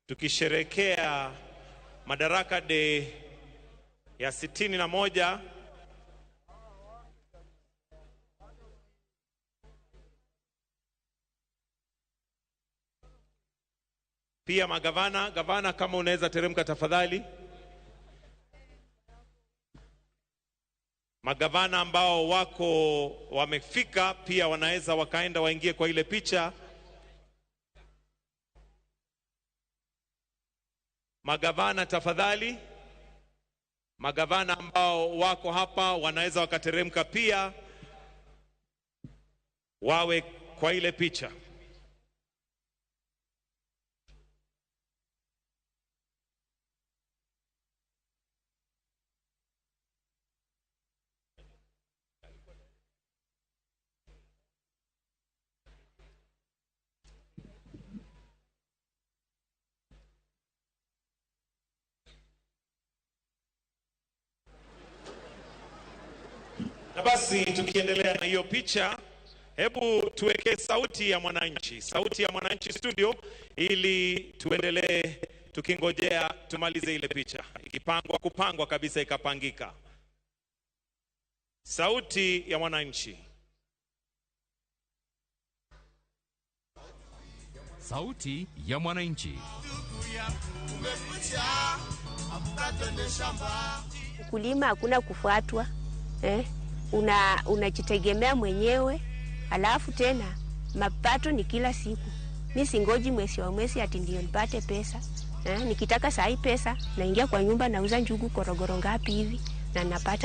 tukisherekea Madaraka Day ya 61. Pia gavana kama unaweza teremka tafadhali. Magavana ambao wamefika pia wanaweza wakaenda waingie kwa ile picha. Magavana tafadhali. Magavana ambao wako hapa wanaweza wakateremka pia wawe kwa ile picha. Na basi tukiendelea na hiyo picha, hebu tuweke sauti ya mwananchi, sauti ya mwananchi studio, ili tuendelee tukingojea tumalize ile picha. Kupangwa kabisa ikapangika. Sauti ya mwananchi. Sauti ya mwananchi. Kulima hakuna kufuatwa. Unajitegemea mwenyewe, alafu tena mapato ni kila siku. Mimi singoji mwezi ati ndio nipate pesa. Nikitaka saa hii pesa naingia kwa nyumba nauza njugu korogoro ngapi hivi na napata